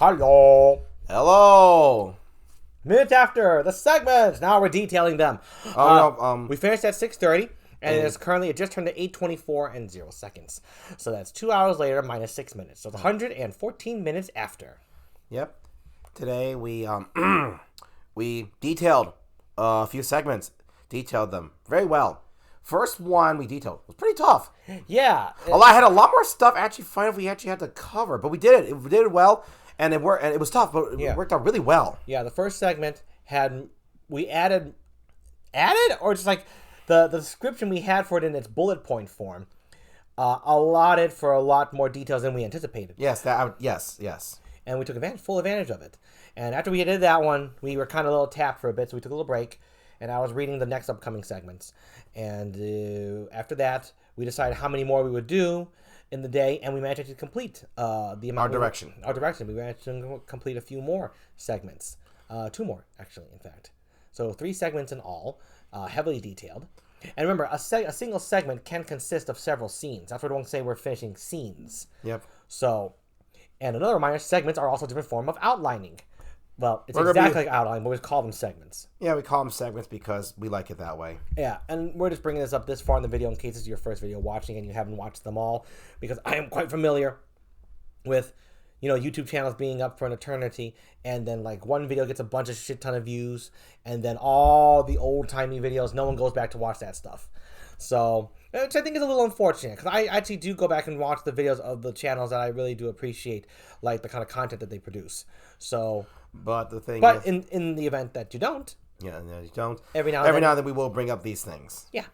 Hello. Hello. Minutes after the segments. Now we're detailing them. We finished at 6:30, and it is currently it just turned to 8:24 and 0 seconds. So that's 2 hours later minus 6 minutes. So it's 114 minutes after. Yep. Today we we detailed a few segments. Detailed them very well. First one we detailed was pretty tough. Yeah. I had a lot more stuff we actually had to cover, but we did it. We did it well, and it worked. And it was tough, but it worked out really well. Yeah. The first segment we added or just like the description we had for it in its bullet point form, allotted for a lot more details than we anticipated. Yes. Yes. And we took full advantage of it. And after we did that one, we were kind of a little tapped for a bit, so we took a little break. And I was reading the next upcoming segments. And after that, we decided how many more we would do in the day, and we managed to complete the amount. Our direction. We managed to complete a few more segments. 2 more, actually, in fact. So 3 segments in all, heavily detailed. And remember, a single segment can consist of several scenes. That's what we don't say we're finishing scenes. Yep. So, and another reminder, segments are also a different form of outlining. Well, it's exactly like outlining, but we call them segments. Yeah, we call them segments because we like it that way. Yeah, and we're just bringing this up this far in the video in case this is your first video watching and you haven't watched them all, because I am quite familiar with, YouTube channels being up for an eternity, and then like one video gets a bunch of shit ton of views, and then all the old-timey videos, no one goes back to watch that stuff. So, which I think is a little unfortunate, because I actually do go back and watch the videos of the channels that I really do appreciate, like the kind of content that they produce. So... But the thing is... But in the event that you don't... Yeah, no, you don't. Every now and then we will bring up these things. Yeah.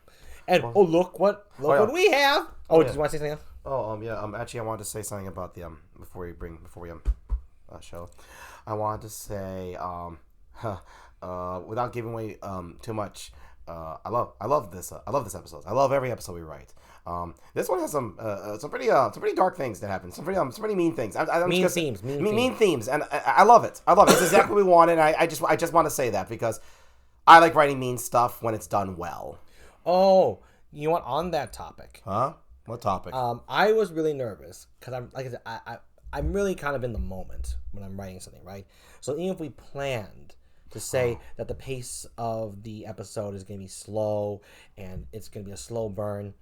And, look what we have! Oh, did you want to say something else? Oh, yeah, actually I wanted to say something about the, before we show. I wanted to say, without giving away, too much, I love this episode. I love every episode we write. This one has some pretty dark things that happen. Some pretty mean things. Mean themes, and I love it. It's exactly what we wanted. I just want to say that because I like writing mean stuff when it's done well. Oh, you want on that topic? Huh? What topic? I was really nervous because I'm really kind of in the moment when I'm writing something, right? So even if we planned to say that the pace of the episode is going to be slow and it's going to be a slow burn,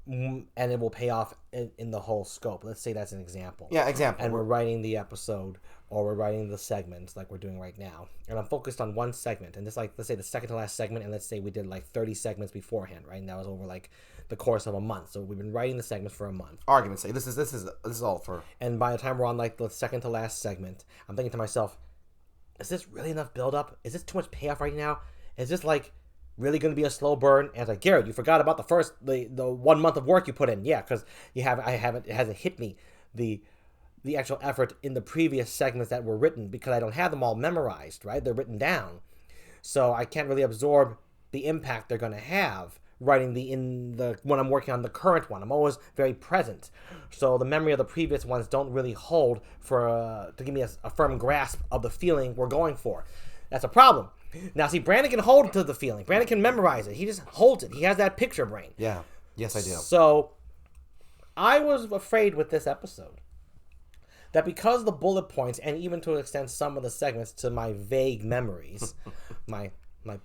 and it will pay off in the whole scope. Let's say that's an example. Yeah, example. And we're writing the episode or we're writing the segments like we're doing right now. And I'm focused on one segment. And this, like, let's say the second to last segment, and let's say we did like 30 segments beforehand, right? And that was over like the course of a month. So we've been writing the segments for a month. Argument's sake, this is all for. And by the time we're on like the second to last segment, I'm thinking to myself, is this really enough build up? Is this too much payoff right now? Is this like really going to be a slow burn? And it's like, Garrett, you forgot about the 1 month of work you put in. Yeah, because it hasn't hit me the actual effort in the previous segments that were written, because I don't have them all memorized, right? They're written down, so I can't really absorb the impact they're going to have writing when I'm working on the current one. I'm always very present, so the memory of the previous ones don't really hold to give me a firm grasp of the feeling we're going for. That's a problem. Now, see, Brandon can hold to the feeling. Brandon can memorize it. He just holds it. He has that picture brain. Yeah. Yes, I do. So, I was afraid with this episode that because the bullet points, and even to an extent some of the segments, to my vague memories, my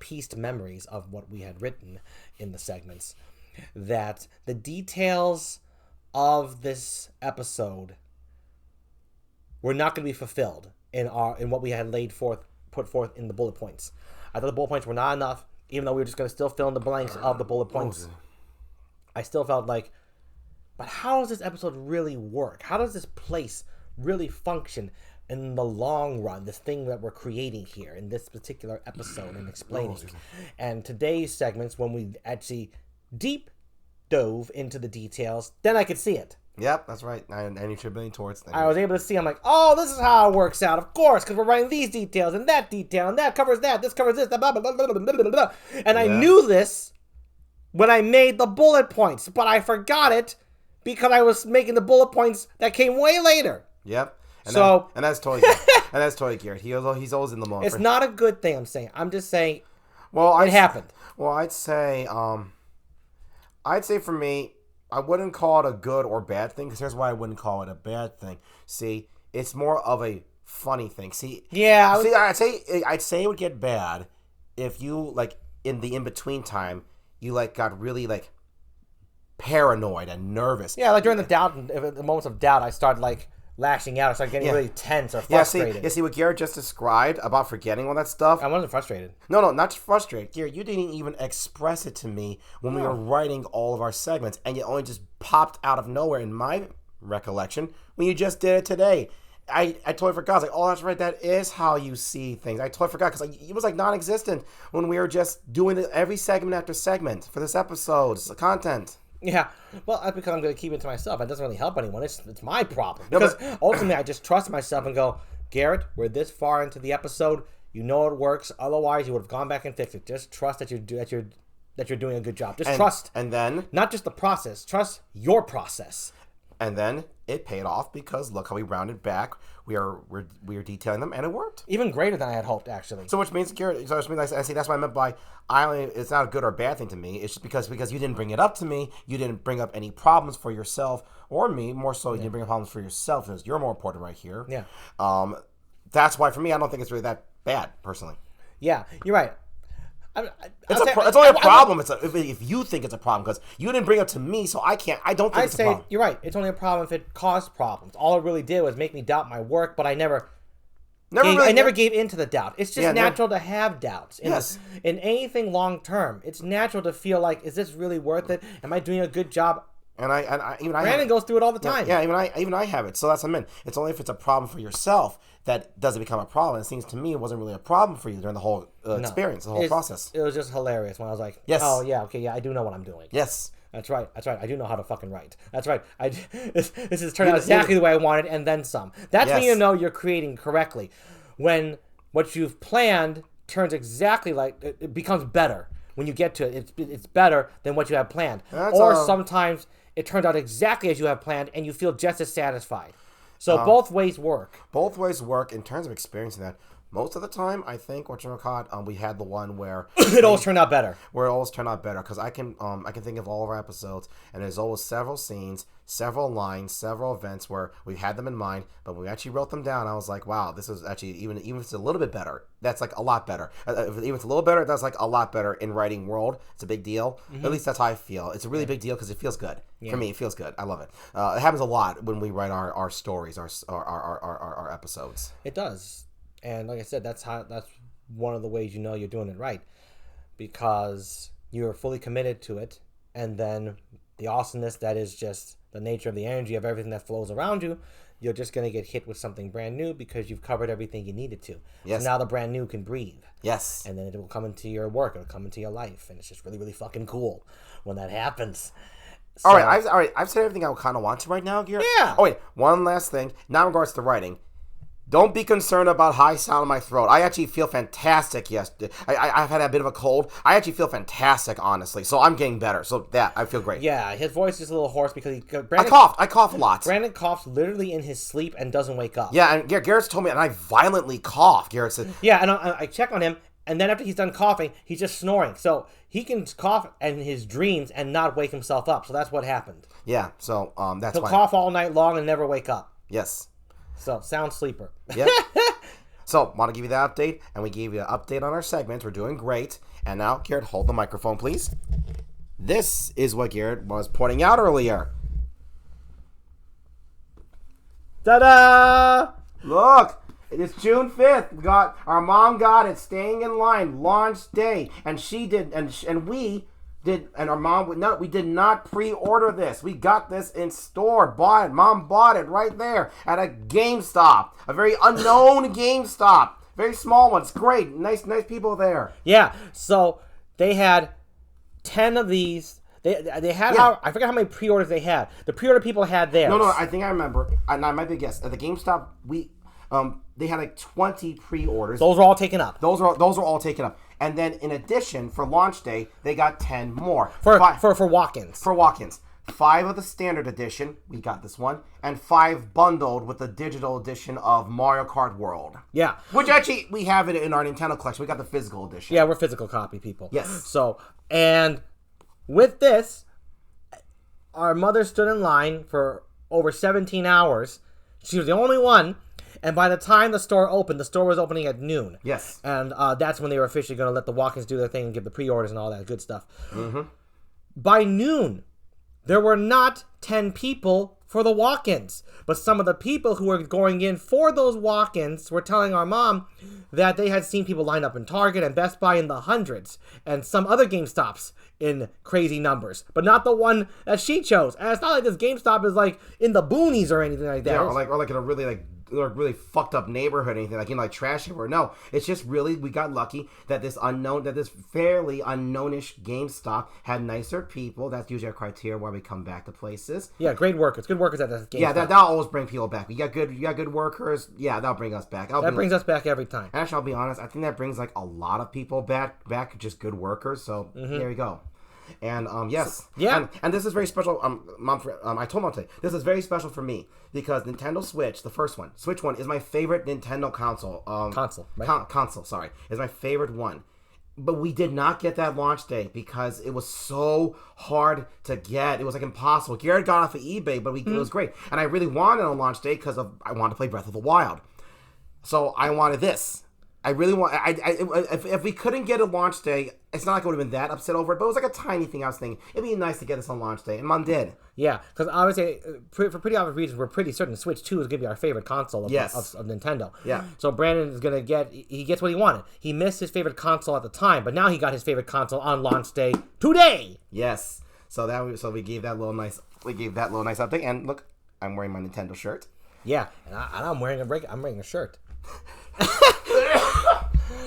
pieced memories of what we had written in the segments, that the details of this episode were not going to be fulfilled in what we had put forth in the bullet points. I thought the bullet points were not enough, even though we were just going to still fill in the blanks of the bullet points. I still felt like, but how does this episode really work? How does this place really function in the long run, this thing that we're creating here in this particular episode and explaining? And today's segments, when we actually deep dove into the details, then I could see it. Yep, that's right. And you should be towards things. I was able to see, I'm like, oh, this is how it works out, of course, because we're writing these details and that detail, and that covers that, this covers this, blah, blah, blah, blah, blah, blah, blah. And I knew this when I made the bullet points, but I forgot it because I was making the bullet points that came way later. Yep. And that's totally Garrett. He's always in the moment. It's not a good thing, I'm saying. I'm just saying, it happened. Well, I'd say for me, I wouldn't call it a good or bad thing, because here's why I wouldn't call it a bad thing. See, it's more of a funny thing. See, Yeah. I'd say it would get bad if you like in the in between time you like got really like paranoid and nervous. Yeah, like during the moments of doubt, I started like lashing out. I started getting really tense or frustrated. See what Garrett just described about forgetting all that stuff. I wasn't frustrated. No, not frustrated. Garrett, you didn't even express it to me when we were writing all of our segments, and it only just popped out of nowhere in my recollection when you just did it today. I totally forgot. I was like, oh, that's right. That is how you see things. I totally forgot because it was like non-existent when we were just doing every segment after segment for this episode's content. Yeah, well, that's because I'm going to keep it to myself. It doesn't really help anyone. It's my problem. Because ultimately, I just trust myself and go, Garrett, we're this far into the episode. You know it works. Otherwise, you would have gone back and fixed it. Just trust that you're doing a good job. Trust. And then? Not just the process. Trust your process. And then it paid off because look how we rounded back. We are detailing them, and it worked. Even greater than I had hoped, actually. So which means, Garrett, I see that's what I meant by it's not a good or bad thing to me. It's just because you didn't bring it up to me. You didn't bring up any problems for yourself or me. More so, you didn't bring up problems for yourself because you're more important right here. Yeah. That's why for me, I don't think it's really that bad, personally. Yeah, you're right. It's only a problem. If you think it's a problem because you didn't bring it up to me, so I can't. I don't think it's a problem. You're right. It's only a problem if it caused problems. All it really did was make me doubt my work, but I never gave in to the doubt. It's just natural to have doubts. In anything long term, it's natural to feel like, is this really worth it? Am I doing a good job? And Brandon goes through it all the time. Yeah, even I have it. So that's what I mean. It's only if it's a problem for yourself that does it become a problem. It seems to me it wasn't really a problem for you during the whole experience, the whole process. It was just hilarious when I was like, yes. Oh, yeah, okay, yeah, I do know what I'm doing. Yes. That's right. I do know how to fucking write. That's right. This has turned out exactly the way I wanted and then some. That's when you know you're creating correctly. When what you've planned turns exactly like, it becomes better. When you get to it, it's better than what you have planned. Sometimes it turns out exactly as you have planned and you feel just as satisfied. So both ways work. Both ways work in terms of experiencing that. Most of the time, I think we had the one where it always turned out better. Where it always turned out better because I can think of all of our episodes and there's always several scenes, several lines, several events where we had them in mind, but when we actually wrote them down, I was like, wow, this is actually even if it's a little bit better, that's like a lot better. If it's a little better, that's like a lot better in writing world. It's a big deal. Mm-hmm. At least that's how I feel. It's a really big deal because it feels good. Yeah. For me, it feels good. I love it. It happens a lot when we write our stories, our episodes. It does. And like I said, that's one of the ways you know you're doing it right, because you're fully committed to it, and then the awesomeness that is just the nature of the energy of everything that flows around you, you're just going to get hit with something brand new because you've covered everything you needed to. Yes. So now the brand new can breathe. Yes. And then it will come into your work, it'll come into your life, and it's just really, really fucking cool when that happens. So, all right, I've said everything I kind of want to right now, Garrett. Yeah. Oh wait, one last thing. Now in regards to writing. Don't be concerned about high sound in my throat. I actually feel fantastic yesterday. I've had a bit of a cold. I actually feel fantastic, honestly. So I'm getting better. So I feel great. Yeah, his voice is a little hoarse because I coughed. I cough a lot. Brandon coughs literally in his sleep and doesn't wake up. Yeah, and Garrett's told me, and I violently cough. Garrett said... Yeah, and I check on him, and then after he's done coughing, he's just snoring. So he can cough in his dreams and not wake himself up. So that's what happened. Yeah, so that's why. He'll cough all night long and never wake up. Yes. So, sound sleeper. Yep. So, want to give you the update, and we gave you an update on our segments. We're doing great. And now, Garrett, hold the microphone, please. This is what Garrett was pointing out earlier. Ta-da! Look, it is June 5th. Our mom got it, staying in line, launch day, and she did, and we did, and our mom would not. We did not pre-order this. We got this in store. Bought it. Mom bought it right there at a GameStop, a very unknown GameStop, very small one. It's great. Nice people there. Yeah. So they had 10 of these. They had I forget how many pre-orders they had. The pre-order people had theirs. No. I think I remember. And I might be a guess. At the GameStop, they had like 20 pre-orders. Those were all taken up. Those were all taken up. And then in addition, for launch day, they got 10 more. For walk-ins. For walk-ins. 5 of the standard edition, we got this one, and 5 bundled with the digital edition of Mario Kart World. Yeah. Which actually, we have it in our Nintendo collection. We got the physical edition. Yeah, we're physical copy people. Yes. So, and with this, our mother stood in line for over 17 hours. She was the only one. And by the time the store opened, the store was opening at noon. Yes. And that's when they were officially going to let the walk-ins do their thing and give the pre-orders and all that good stuff. Mm-hmm. By noon, there were not 10 people for the walk-ins. But some of the people who were going in for those walk-ins were telling our mom that they had seen people line up in Target and Best Buy in the hundreds and some other GameStops in crazy numbers, but not the one that she chose. And it's not like this GameStop is like in the boonies or anything like that. Yeah, or like in a really fucked up neighborhood or anything, like in like trash neighborhood. No, it's just really, we got lucky that this fairly unknownish GameStop had nicer people. That's usually our criteria why we come back to places. Yeah, great workers. Good workers at this GameStop. Yeah, that'll always bring people back. You got good workers. Yeah, that'll bring us back. That brings us back every time. Actually, I'll be honest, I think that brings like a lot of people back, just good workers. So there you go. And yes, yeah, and this is very special. Mom, I told Mom today, this is very special for me because Nintendo Switch, the first one, Switch 1, is my favorite Nintendo console. Console, sorry, is my favorite one. But we did not get that launch day because it was so hard to get. It was like impossible. Garrett got off of eBay, but it was great, and I really wanted a launch day because I wanted to play Breath of the Wild. So I wanted this. I really want. If we couldn't get a launch day, it's not like I would have been that upset over it. But it was like a tiny thing. I was thinking it'd be nice to get this on launch day, and Mom did. Yeah, because obviously, for pretty obvious reasons, we're pretty certain Switch 2 is going to be our favorite console of Nintendo. Yeah. So Brandon is going to he gets what he wanted. He missed his favorite console at the time, but now he got his favorite console on launch day today. Yes. So we gave that little nice update. And look, I'm wearing my Nintendo shirt. Yeah, and I'm wearing a shirt.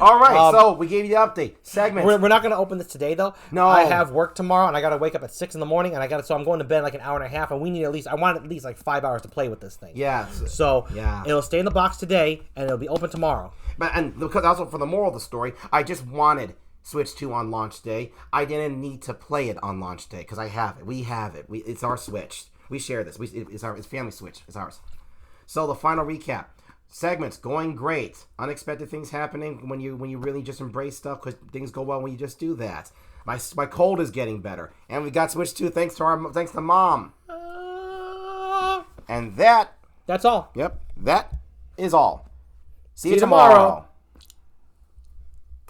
All right, so we gave you the update segment. We're not going to open this today, though. No, I have work tomorrow, and I got to wake up at 6 in the morning, and so I'm going to bed like an hour and a half, and I want at least like 5 hours to play with this thing. Yeah. So it'll stay in the box today, and it'll be open tomorrow. And because also for the moral of the story, I just wanted Switch 2 on launch day. I didn't need to play it on launch day because I have it. We have it. It's our Switch. We share this. It's family Switch. It's ours. So the final recap. Segments going great. Unexpected things happening when you really just embrace stuff because things go well when you just do that. My cold is getting better, and we got Switch 2 thanks to Mom. And that's all. Yep, that is all. See you tomorrow.